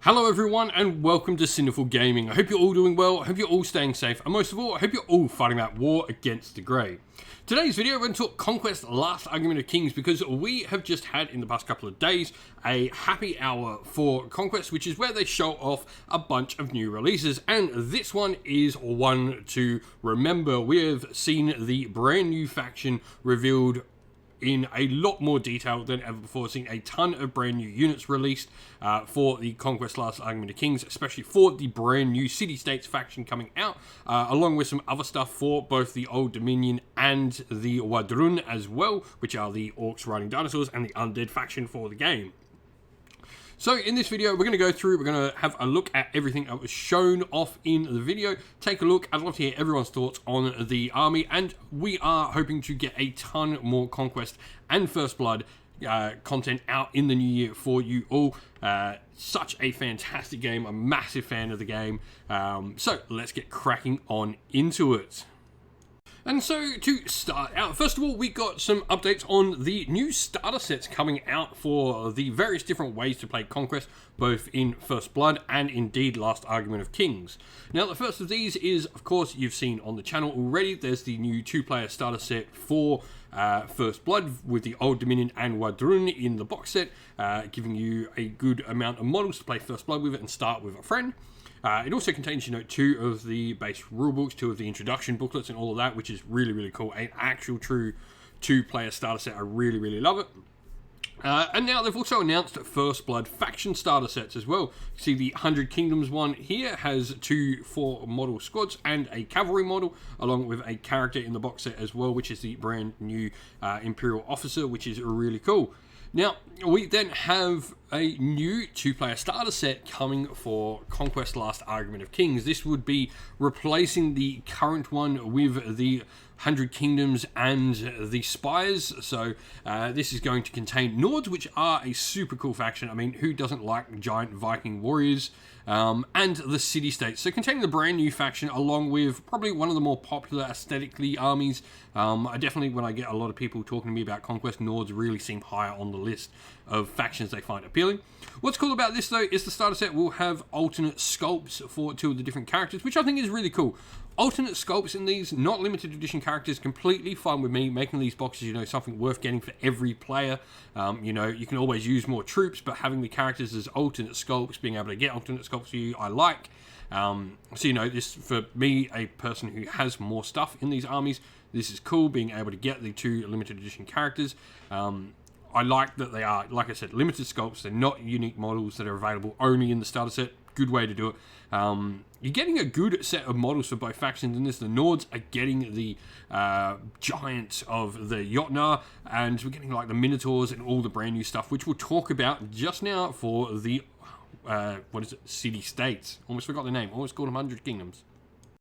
Hello everyone and welcome to Sinful Gaming. I hope you're all doing well, I hope you're all staying safe, and most of all, I hope you're all fighting that war against the grey. Today's video, we're going to talk Conquest Last Argument of Kings because we have just had, in the past couple of days, a happy hour for Conquest, which is where they show off a bunch of new releases, and this one is one to remember. We have seen the brand new faction revealed in a lot more detail than ever before, seeing a ton of brand new units released for the Conquest Last Argument of Kings, especially for the brand new City-States faction coming out, along with some other stuff for both the Old Dominion and the Wadrun as well, which are the orcs riding dinosaurs and the undead faction for the game. So in this video, we're going to go through, we're going to have a look at everything that was shown off in the video, take a look. I'd love to hear everyone's thoughts on the army, and we are hoping to get a ton more Conquest and First Blood content out in the new year for you all. Such a fantastic game, a massive fan of the game. So let's get cracking on into it. And so, to start out, first of all, we got some updates on the new starter sets coming out for the various different ways to play Conquest, both in First Blood and indeed Last Argument of Kings. Now, the first of these is, of course, you've seen on the channel already, there's the new two-player starter set for First Blood with the Old Dominion and Wadrun in the box set, giving you a good amount of models to play First Blood with it and start with a friend. It also contains, 2 of the base rulebooks, 2 of the introduction booklets and all of that, which is really, really cool. An actual true 2-player starter set. I really, really love it. And now they've also announced First Blood faction starter sets as well. You see the 100 Kingdoms one here has 2 4-model squads and a cavalry model, along with a character in the box set as well, which is the brand new Imperial Officer, which is really cool. Now, we then have a new 2-player starter set coming for Conquest Last Argument of Kings. This would be replacing the current one with the 100 Kingdoms and the Spires. So this is going to contain Nords, which are a super cool faction. I mean, who doesn't like giant Viking warriors? And the City-States. So containing the brand new faction along with probably one of the more popular aesthetically armies. I definitely, when I get a lot of people talking to me about Conquest, Nords really seem higher on the list of factions they find appealing. What's cool about this though is the starter set will have alternate sculpts for 2 of the different characters, which I think is really cool. Alternate sculpts in these, not limited edition characters, completely fine with me. Making these boxes, something worth getting for every player. You can always use more troops, but having the characters as alternate sculpts, being able to get alternate sculpts for you, I like. This, for me, a person who has more stuff in these armies, this is cool, being able to get the 2 limited edition characters. I like that they are, like I said, limited sculpts. They're not unique models that are available only in the starter set. Good way to do it. You're getting a good set of models for both factions in this. The Nords are getting the giants of the Jotnar, and we're getting like the Minotaurs and all the brand new stuff, which we'll talk about just now for the, City-States. Almost forgot the name. Almost called them 100 Kingdoms.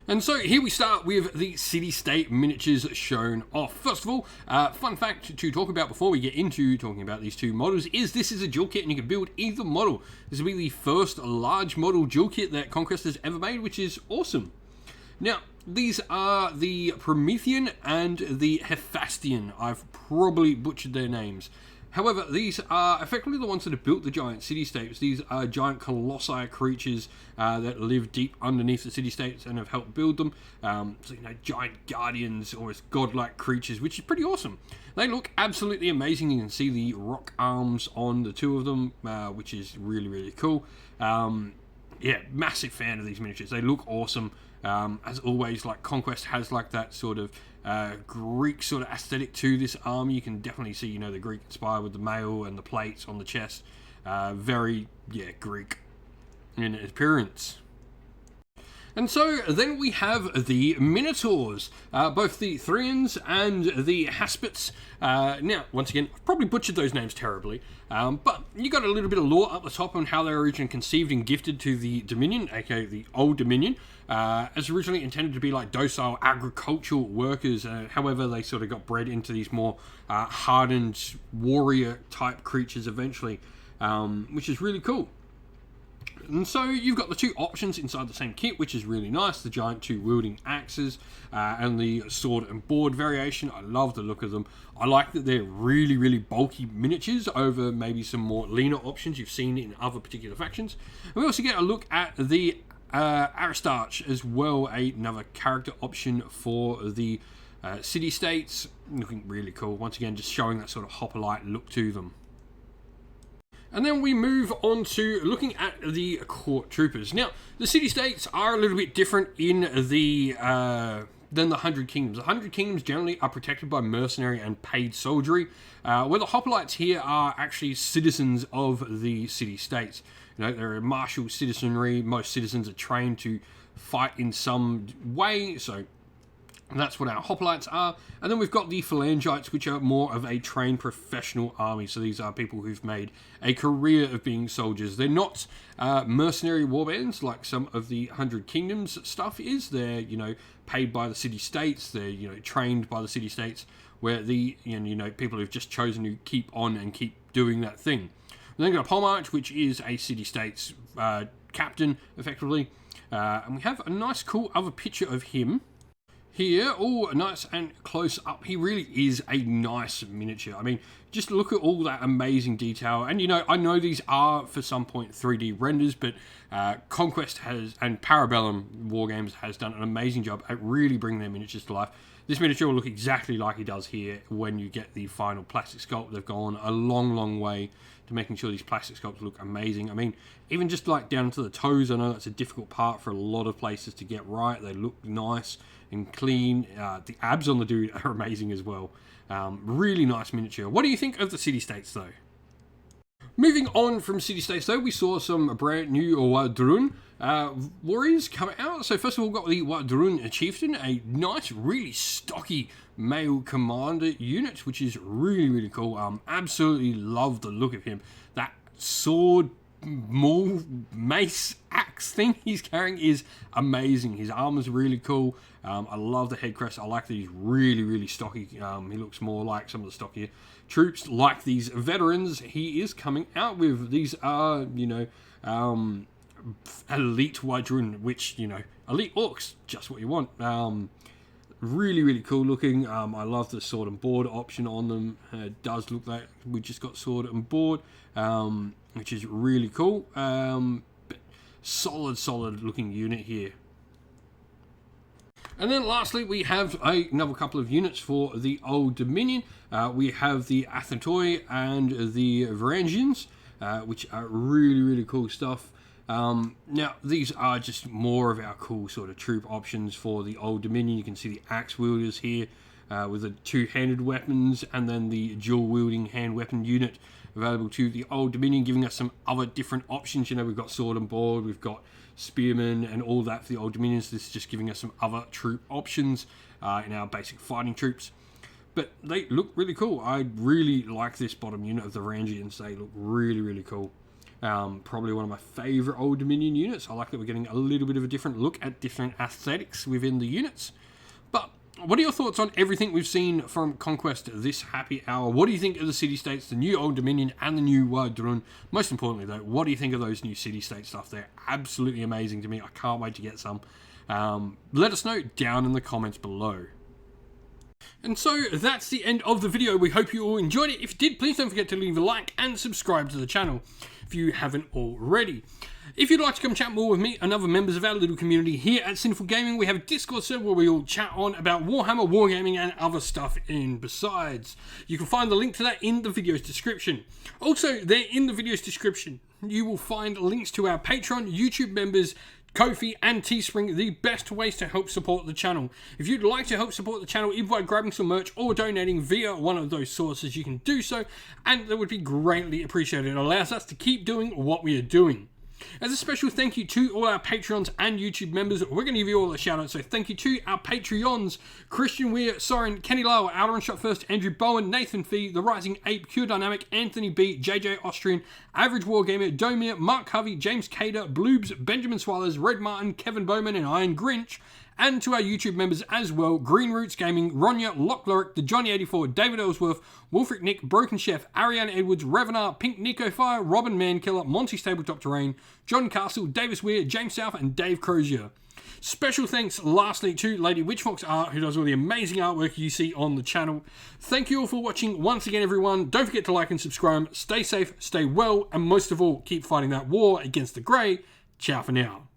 And so here we start with the City-State miniatures shown off. First of all, fun fact to talk about before we get into talking about these 2 models is this is a dual kit and you can build either model. This will be the first large model dual kit that Conquest has ever made, which is awesome. Now, these are the Promethean and the Hephaestion. I've probably butchered their names. However, these are effectively the ones that have built the giant city-states. These are giant colossi creatures that live deep underneath the city-states and have helped build them. Giant guardians, almost godlike creatures, which is pretty awesome. They look absolutely amazing. You can see the rock arms on the 2 of them, which is really, really cool. Massive fan of these miniatures. They look awesome. As always, like Conquest has like that sort of Greek sort of aesthetic to this army. You can definitely see, the Greek inspired with the mail and the plates on the chest. Very, Greek in appearance. And so then we have the Minotaurs, both the Thrians and the Haspits. Now, once again, I've probably butchered those names terribly, but you got a little bit of lore up the top on how they were originally conceived and gifted to the Dominion, aka the Old Dominion, as originally intended to be like docile agricultural workers. However, they sort of got bred into these more hardened warrior type creatures eventually, which is really cool. And so you've got the two options inside the same kit, which is really nice. The giant two wielding axes and the sword and board variation. I love the look of them. I like that they're really, really bulky miniatures over maybe some more leaner options you've seen in other particular factions. And we also get a look at the Aristarch as well, another character option for the city-states. Looking really cool. Once again, just showing that sort of hoplite look to them. And then we move on to looking at the court troopers. Now, the city-states are a little bit different in the than the 100 Kingdoms. The 100 Kingdoms generally are protected by mercenary and paid soldiery, where the hoplites here are actually citizens of the city-states. You know, they're a martial citizenry. Most citizens are trained to fight in some way, so that's what our hoplites are. And then we've got the phalangites, which are more of a trained professional army. So these are people who've made a career of being soldiers. They're not mercenary warbands like some of the 100 Kingdoms stuff is. They're, you know, paid by the city-states. They're, you know, trained by the city-states, where the, you know, people who've just chosen to keep on and keep doing that thing. We then got a Polemarch, which is a city-states captain, effectively. And we have a nice, cool other picture of him here, all nice and close up. He really is a nice miniature. I mean, just look at all that amazing detail. And, you know, I know these are, for some point, 3D renders, but Conquest has, and Parabellum Wargames has done an amazing job at really bringing their miniatures to life. This miniature will look exactly like he does here when you get the final plastic sculpt. They've gone a long, long way to making sure these plastic sculpts look amazing. I mean, even just like down to the toes, I know that's a difficult part for a lot of places to get right. They look nice and clean. The abs on the dude are amazing as well. Really nice miniature. What do you think of the city-states, though? Moving on from city-states, though, we saw some brand new Wadrun warriors come out. So first of all, we've got the Wadrun Chieftain, a nice, really stocky male commander unit, which is really, really cool. Absolutely love the look of him. That sword, maul, mace, axe thing he's carrying is amazing. His armor's really cool. I love the head crest. I like that he's really, really stocky. He looks more like some of the stockier troops, like these veterans he is coming out with. These are, you know, elite Wadrun, which, you know, elite orcs, just what you want. Really, really cool looking. I love the sword and board option on them. It does look like we just got sword and board, which is really cool. But solid looking unit here. And then lastly, we have another couple of units for the Old Dominion. We have the Athenoi and the Varangians, which are really, really cool stuff. Now, these are just more of our cool sort of troop options for the Old Dominion. You can see the axe wielders here with the two-handed weapons, and then the dual-wielding hand weapon unit available to the Old Dominion, giving us some other different options. You know, we've got sword and board, we've got spearmen and all that for the Old Dominions. This is just giving us some other troop options in our basic fighting troops. But they look really cool. I really like this bottom unit of the Varangians. They look really, really cool. Probably one of my favourite Old Dominion units. I like that we're getting a little bit of a different look at different aesthetics within the units. But what are your thoughts on everything we've seen from Conquest this happy hour? What do you think of the city-states, the new Old Dominion and the new Wadrun? Most importantly, though, what do you think of those new city-state stuff? They're absolutely amazing to me. I can't wait to get some. Let us know down in the comments below. And so that's the end of the video. We hope you all enjoyed it. If you did, please don't forget to leave a like and subscribe to the channel if you haven't already. If you'd like to come chat more with me and other members of our little community here at Sinful Gaming, we have a Discord server where we all chat on about Warhammer, Wargaming and other stuff in besides. You can find the link to that in the video's description. Also, there in the video's description, you will find links to our Patreon, YouTube members, Ko-fi and Teespring, the best ways to help support the channel. If you'd like to help support the channel either by grabbing some merch or donating via one of those sources, you can do so, and that would be greatly appreciated. It allows us to keep doing what we are doing. As a special thank you to all our Patreons and YouTube members, we're going to give you all a shout out. So thank you to our Patreons: Christian Weir, Soren, Kenny Lyle, Outer Shot First, Andrew Bowen, Nathan Fee, The Rising Ape, Pure Dynamic, Anthony B, JJ Austrian, Average Wargamer, Domir, Mark Covey, James Cader, Bloobs, Benjamin Swallows, Red Martin, Kevin Bowman and Iron Grinch, and to our YouTube members as well: Green Roots Gaming, Ronya, Lockloric, the Johnny84, David Ellsworth, Wolfric Nick, Broken Chef, Ariane Edwards, Revenar, Pink Nico Fire, Robin Mankiller, Monty's Tabletop Terrain, John Castle, Davis Weir, James South, and Dave Crozier. Special thanks lastly to Lady Witchfox Art, who does all the amazing artwork you see on the channel. Thank you all for watching once again, everyone. Don't forget to like and subscribe. Stay safe, stay well, and most of all, keep fighting that war against the Grey. Ciao for now.